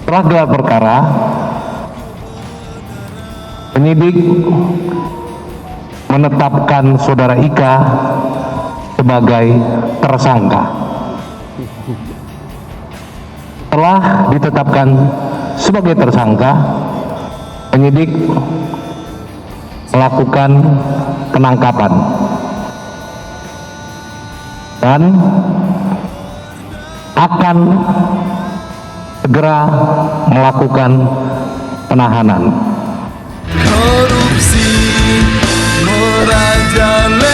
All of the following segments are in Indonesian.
Setelah gelar perkara, penyidik menetapkan saudara Ika sebagai tersangka. Setelah ditetapkan sebagai tersangka, penyidik melakukan penangkapan dan akan segera melakukan penahanan. Korupsi merajalela.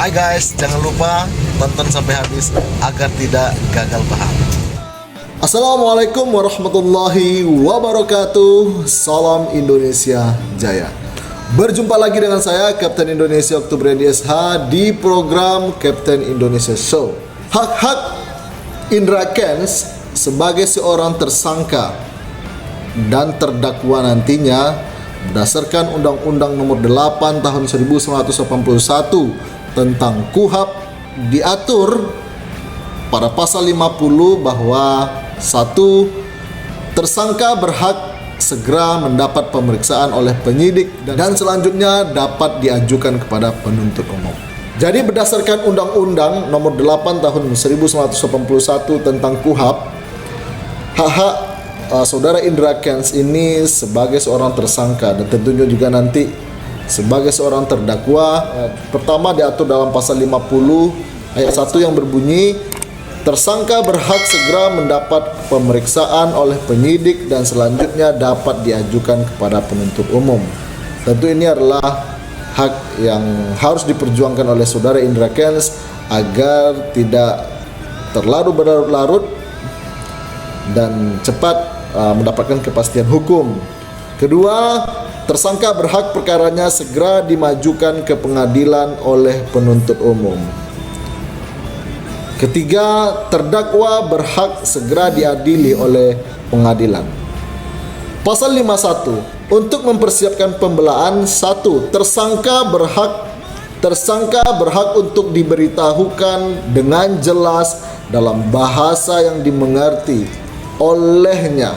Hai guys, jangan lupa tonton sampai habis agar tidak gagal paham. Assalamualaikum warahmatullahi wabarakatuh. Salam Indonesia Jaya. Berjumpa lagi dengan saya Kapten Indonesia Oktober SH di program Kapten Indonesia Show. Hak-hak Indra Kents sebagai seorang tersangka dan terdakwa nantinya berdasarkan Undang-Undang Nomor 8 Tahun 1981 tentang KUHP diatur pada pasal 50 bahwa satu, tersangka berhak segera mendapat pemeriksaan oleh penyidik dan selanjutnya dapat diajukan kepada penuntut umum. Jadi berdasarkan Undang-Undang Nomor 8 Tahun 1981 tentang KUHP, hak-hak saudara Indra Kents ini sebagai seorang tersangka dan tentunya juga nanti sebagai seorang terdakwa, pertama diatur dalam pasal 50 ayat 1 yang berbunyi tersangka berhak segera mendapat pemeriksaan oleh penyidik dan selanjutnya dapat diajukan kepada penuntut umum. Tentu ini adalah hak yang harus diperjuangkan oleh saudara Indra Kents agar tidak terlalu berlarut-larut dan cepat mendapatkan kepastian hukum. Kedua, tersangka berhak perkaranya segera dimajukan ke pengadilan oleh penuntut umum. Ketiga, terdakwa berhak segera diadili oleh pengadilan. Pasal 51, untuk mempersiapkan pembelaan, 1. Tersangka berhak untuk diberitahukan dengan jelas dalam bahasa yang dimengerti olehnya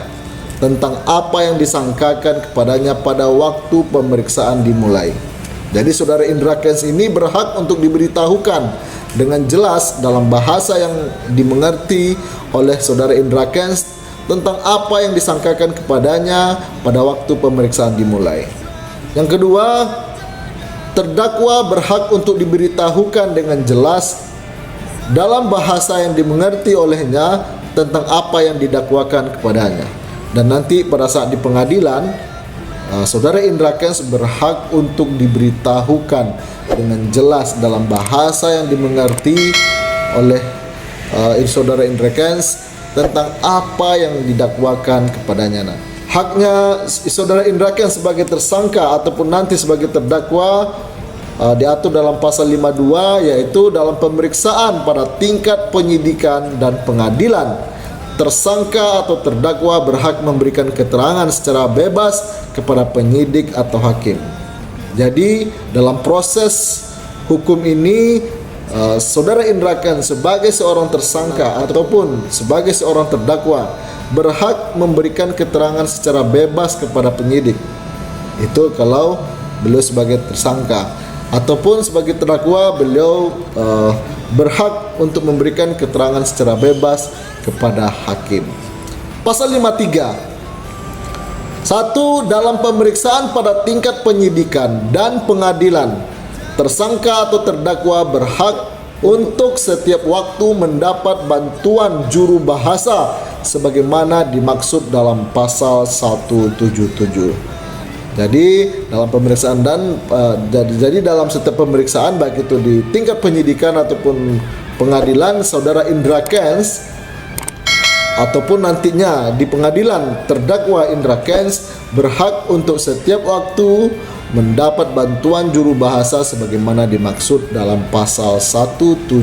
tentang apa yang disangkakan kepadanya pada waktu pemeriksaan dimulai. Jadi saudara Indra Kents ini berhak untuk diberitahukan dengan jelas dalam bahasa yang dimengerti oleh saudara Indra Kents tentang apa yang disangkakan kepadanya pada waktu pemeriksaan dimulai. Yang kedua, terdakwa berhak untuk diberitahukan dengan jelas dalam bahasa yang dimengerti olehnya tentang apa yang didakwakan kepadanya. Dan nanti pada saat di pengadilan, saudara Indra Kents berhak untuk diberitahukan dengan jelas dalam bahasa yang dimengerti oleh saudara Indra Kents tentang apa yang didakwakan kepadanya. Haknya saudara Indra Kents sebagai tersangka ataupun nanti sebagai terdakwa diatur dalam pasal 52, yaitu dalam pemeriksaan pada tingkat penyidikan dan pengadilan. Tersangka atau terdakwa berhak memberikan keterangan secara bebas kepada penyidik atau hakim. Jadi dalam proses hukum ini saudara Indra Kents sebagai seorang tersangka ataupun sebagai seorang terdakwa berhak memberikan keterangan secara bebas kepada penyidik. Itu kalau beliau sebagai tersangka, ataupun sebagai terdakwa beliau berhak untuk memberikan keterangan secara bebas kepada hakim. Pasal 53. 1. Dalam pemeriksaan pada tingkat penyidikan dan pengadilan, tersangka atau terdakwa berhak untuk setiap waktu mendapat bantuan juru bahasa sebagaimana dimaksud dalam pasal 177. Jadi dalam pemeriksaan jadi dalam setiap pemeriksaan baik itu di tingkat penyidikan ataupun pengadilan, saudara Indra Kents ataupun nantinya di pengadilan, terdakwa Indra Kents berhak untuk setiap waktu mendapat bantuan juru bahasa sebagaimana dimaksud dalam pasal 177.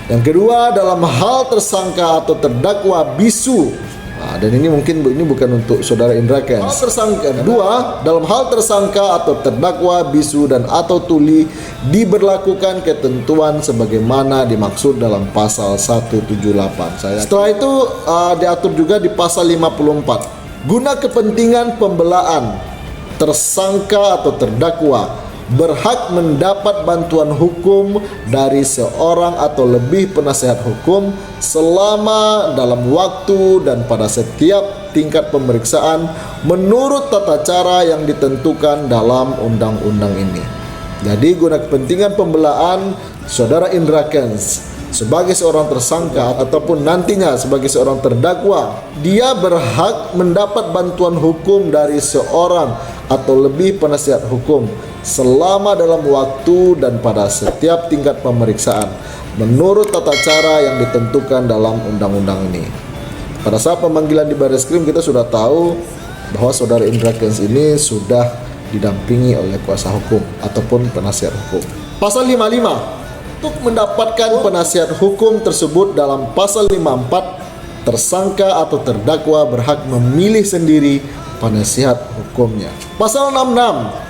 Yang kedua, dalam hal tersangka atau terdakwa bisu Dan ini mungkin ini bukan untuk saudara Indra Kents. Tersangka dua, dalam hal tersangka atau terdakwa, bisu dan atau tuli diberlakukan ketentuan sebagaimana dimaksud dalam pasal 178. Setelah itu diatur juga di pasal 54. Guna kepentingan pembelaan, tersangka atau terdakwa berhak mendapat bantuan hukum dari seorang atau lebih penasehat hukum selama, dalam waktu, dan pada setiap tingkat pemeriksaan menurut tata cara yang ditentukan dalam undang-undang ini. Jadi guna kepentingan pembelaan, saudara Indra Kents sebagai seorang tersangka ataupun nantinya sebagai seorang terdakwa, dia berhak mendapat bantuan hukum dari seorang atau lebih penasihat hukum selama, dalam waktu, dan pada setiap tingkat pemeriksaan menurut tata cara yang ditentukan dalam undang-undang ini. Pada saat pemanggilan di Barreskrim kita sudah tahu bahwa saudara Indra Kents ini sudah didampingi oleh kuasa hukum ataupun penasihat hukum. Pasal 55, untuk mendapatkan penasihat hukum tersebut dalam pasal 54, tersangka atau terdakwa berhak memilih sendiri penasihat hukumnya. Pasal 66,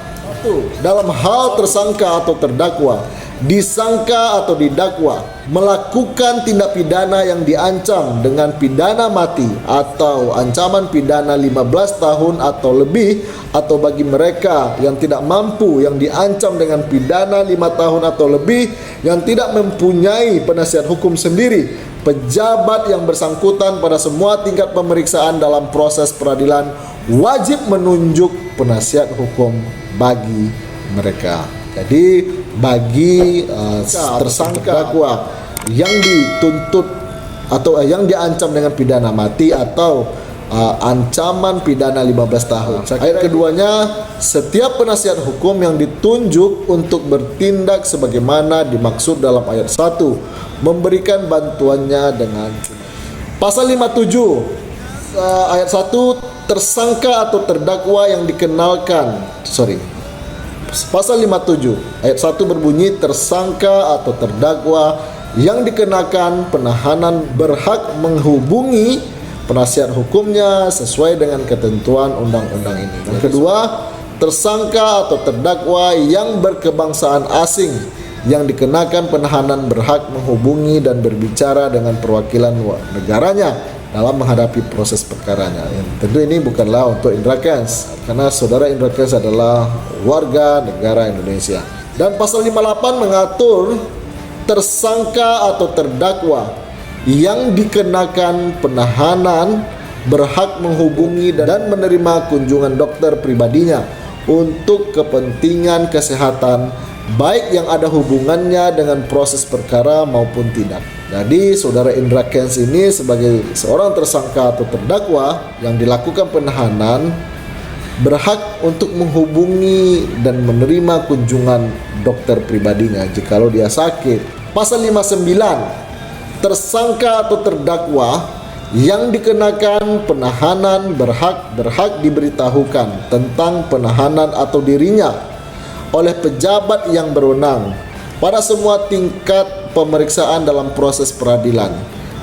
dalam hal tersangka atau terdakwa disangka atau didakwa melakukan tindak pidana yang diancam dengan pidana mati atau ancaman pidana 15 tahun atau lebih, atau bagi mereka yang tidak mampu yang diancam dengan pidana 5 tahun atau lebih yang tidak mempunyai penasihat hukum sendiri, pejabat yang bersangkutan pada semua tingkat pemeriksaan dalam proses peradilan wajib menunjuk penasihat hukum bagi mereka. Jadi bagi tersangka terdakwa yang dituntut atau yang diancam dengan pidana mati atau ancaman pidana 15 tahun. Ayat keduanya, setiap penasihat hukum yang ditunjuk untuk bertindak sebagaimana dimaksud dalam ayat 1 memberikan bantuannya dengan pasal 57 ayat 1, tersangka atau terdakwa yang pasal 57 ayat 1 berbunyi, tersangka atau terdakwa yang dikenakan penahanan berhak menghubungi penasihat hukumnya sesuai dengan ketentuan undang-undang ini. Yang kedua, tersangka atau terdakwa yang berkebangsaan asing yang dikenakan penahanan berhak menghubungi dan berbicara dengan perwakilan negaranya dalam menghadapi proses perkaranya. Tentu ini bukanlah untuk Indra Kents, karena saudara Indra Kents adalah warga negara Indonesia. Dan pasal 58 mengatur tersangka atau terdakwa yang dikenakan penahanan berhak menghubungi dan menerima kunjungan dokter pribadinya untuk kepentingan kesehatan, baik yang ada hubungannya dengan proses perkara maupun tidak. Jadi saudara Indra Kents ini sebagai seorang tersangka atau terdakwa yang dilakukan penahanan berhak untuk menghubungi dan menerima kunjungan dokter pribadinya jikalau dia sakit. Pasal 59, tersangka atau terdakwa yang dikenakan penahanan berhak diberitahukan tentang penahanan atau dirinya oleh pejabat yang berwenang pada semua tingkat pemeriksaan dalam proses peradilan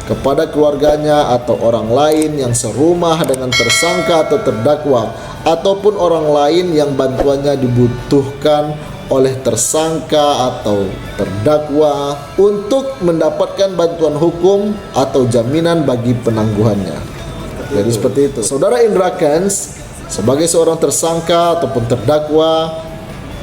kepada keluarganya atau orang lain yang serumah dengan tersangka atau terdakwa ataupun orang lain yang bantuannya dibutuhkan oleh tersangka atau terdakwa untuk mendapatkan bantuan hukum atau jaminan bagi penangguhannya. Jadi seperti itu. Saudara Indra Kents sebagai seorang tersangka ataupun terdakwa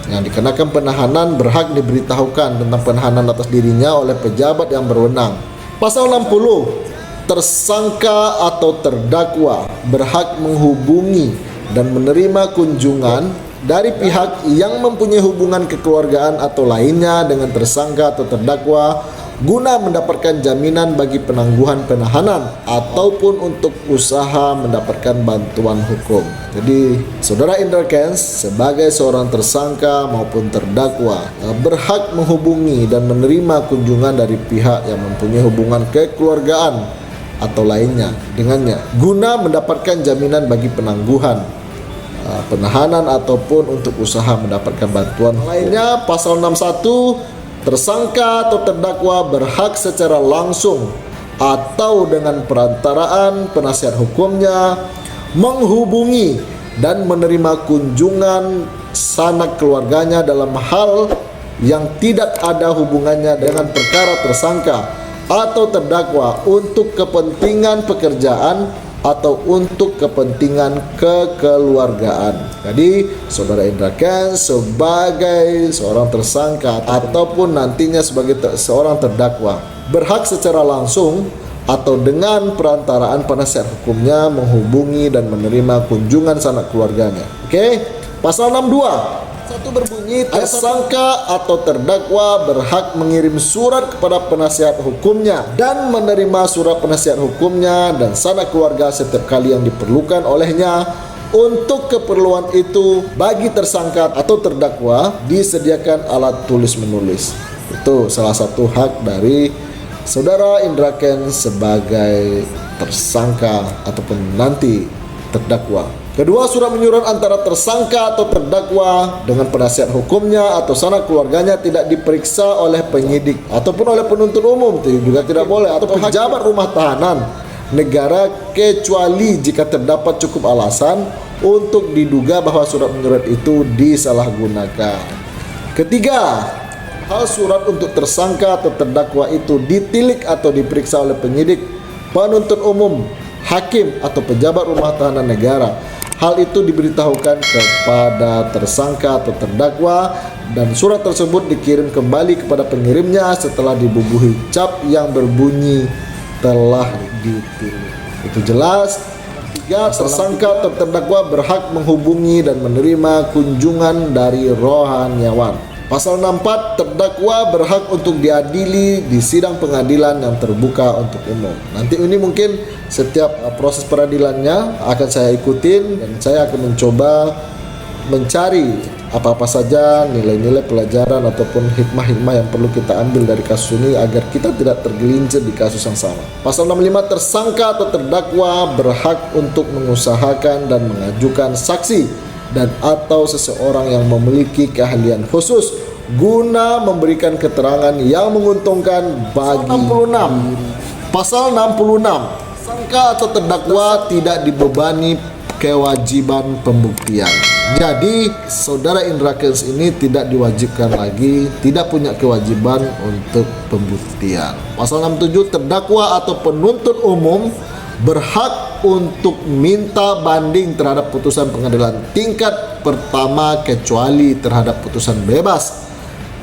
yang dikenakan penahanan berhak diberitahukan tentang penahanan atas dirinya oleh pejabat yang berwenang. Pasal 60, tersangka atau terdakwa berhak menghubungi dan menerima kunjungan dari pihak yang mempunyai hubungan kekeluargaan atau lainnya dengan tersangka atau terdakwa guna mendapatkan jaminan bagi penangguhan penahanan ataupun untuk usaha mendapatkan bantuan hukum. Jadi saudara Indra Kents sebagai seorang tersangka maupun terdakwa berhak menghubungi dan menerima kunjungan dari pihak yang mempunyai hubungan kekeluargaan atau lainnya dengannya guna mendapatkan jaminan bagi penangguhan penahanan ataupun untuk usaha mendapatkan bantuan lainnya. Pasal 61, tersangka atau terdakwa berhak secara langsung atau dengan perantaraan penasihat hukumnya menghubungi dan menerima kunjungan sanak keluarganya dalam hal yang tidak ada hubungannya dengan perkara tersangka atau terdakwa untuk kepentingan pekerjaan atau untuk kepentingan kekeluargaan. Jadi saudara Indra Kents sebagai seorang tersangka ataupun nantinya sebagai seorang terdakwa berhak secara langsung atau dengan perantaraan penasihat hukumnya menghubungi dan menerima kunjungan sanak keluarganya. Oke, pasal 62 satu berbunyi, tersangka atau terdakwa berhak mengirim surat kepada penasihat hukumnya dan menerima surat penasihat hukumnya dan sanak keluarga setiap kali yang diperlukan olehnya. Untuk keperluan itu, bagi tersangka atau terdakwa disediakan alat tulis menulis. Itu salah satu hak dari saudara Indra Kents sebagai tersangka ataupun nanti terdakwa. Kedua, surat menyurat antara tersangka atau terdakwa dengan penasihat hukumnya atau sanak keluarganya tidak diperiksa oleh penyidik ataupun oleh penuntut umum, itu juga tidak boleh, atau pejabat rumah tahanan negara kecuali jika terdapat cukup alasan untuk diduga bahwa surat menyurat itu disalahgunakan. Ketiga, hal surat untuk tersangka atau terdakwa itu ditilik atau diperiksa oleh penyidik, penuntut umum, hakim atau pejabat rumah tahanan negara. Hal itu diberitahukan kepada tersangka atau terdakwa dan surat tersebut dikirim kembali kepada pengirimnya setelah dibubuhi cap yang berbunyi telah ditilik. Itu jelas. Tiga, tersangka atau terdakwa berhak menghubungi dan menerima kunjungan dari rohaniawan. Pasal 64, terdakwa berhak untuk diadili di sidang pengadilan yang terbuka untuk umum. Nanti ini mungkin setiap proses peradilannya akan saya ikutin dan saya akan mencoba mencari apa-apa saja nilai-nilai pelajaran ataupun hikmah-hikmah yang perlu kita ambil dari kasus ini agar kita tidak tergelincir di kasus yang sama. Pasal 65, tersangka atau terdakwa berhak untuk mengusahakan dan mengajukan saksi dan atau seseorang yang memiliki keahlian khusus guna memberikan keterangan yang menguntungkan bagi 66. Pasal 66, tersangka atau terdakwa tidak dibebani kewajiban pembuktian. Jadi saudara Indra Kents ini tidak diwajibkan lagi, tidak punya kewajiban untuk pembuktian. Pasal 67, terdakwa atau penuntut umum berhak untuk minta banding terhadap putusan pengadilan tingkat pertama kecuali terhadap putusan bebas,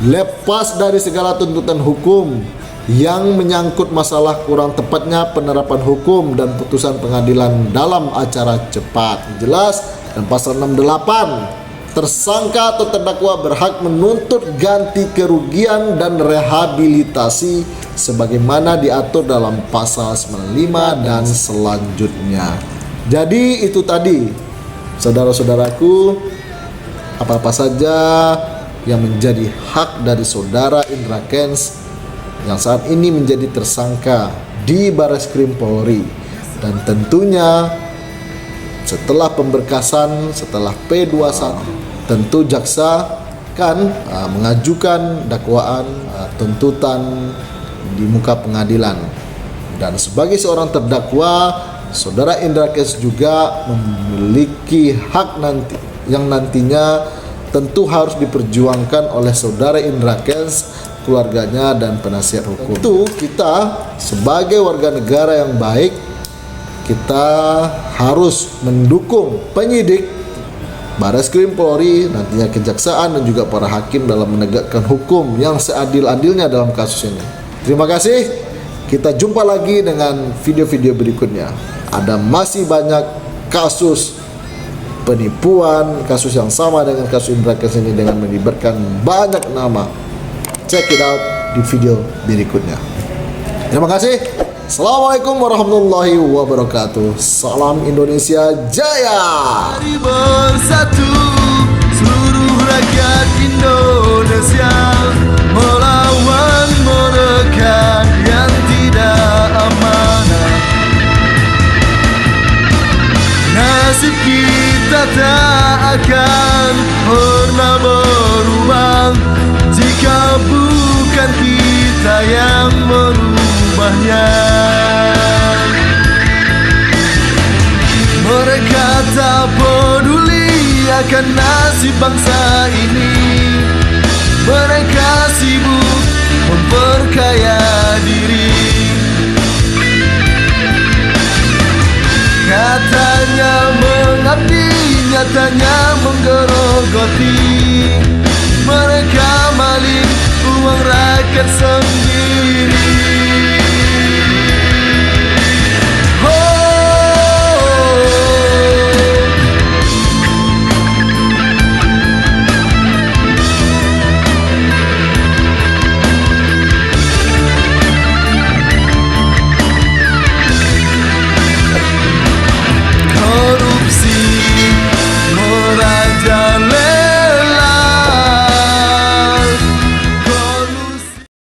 lepas dari segala tuntutan hukum yang menyangkut masalah kurang tepatnya penerapan hukum dan putusan pengadilan dalam acara cepat. Jelas. Dan pasal 68, tersangka atau terdakwa berhak menuntut ganti kerugian dan rehabilitasi sebagaimana diatur dalam pasal 95 dan selanjutnya. Jadi itu tadi saudara-saudaraku, apa-apa saja yang menjadi hak dari saudara Indra Kents yang saat ini menjadi tersangka di Barreskrim Polri. Dan tentunya setelah pemberkasan, setelah P21, tentu jaksa kan mengajukan dakwaan tuntutan di muka pengadilan. Dan sebagai seorang terdakwa, saudara Indra Kents juga memiliki hak yang nantinya tentu harus diperjuangkan oleh saudara Indra Kents, keluarganya dan penasihat hukum. Tentu kita sebagai warga negara yang baik, kita harus mendukung penyidik, Barreskrim Polri, nantinya kejaksaan dan juga para hakim dalam menegakkan hukum yang seadil-adilnya dalam kasus ini. Terima kasih. Kita jumpa lagi dengan video-video berikutnya. Ada masih banyak kasus penipuan, kasus yang sama dengan kasus Indra Kents ini dengan melibatkan banyak nama. Check it out di video berikutnya. Terima kasih. Assalamualaikum warahmatullahi wabarakatuh. Salam Indonesia Jaya. Mari bersatu seluruh rakyat Indonesia melawan mereka yang tidak amanah. Nasib kita tak akan pernah berubah jika bukan kita yang merubahnya. membahayakan nasib bangsa ini. Mereka sibuk memperkaya diri, katanya mengabdi, nyatanya menggerogoti. Mereka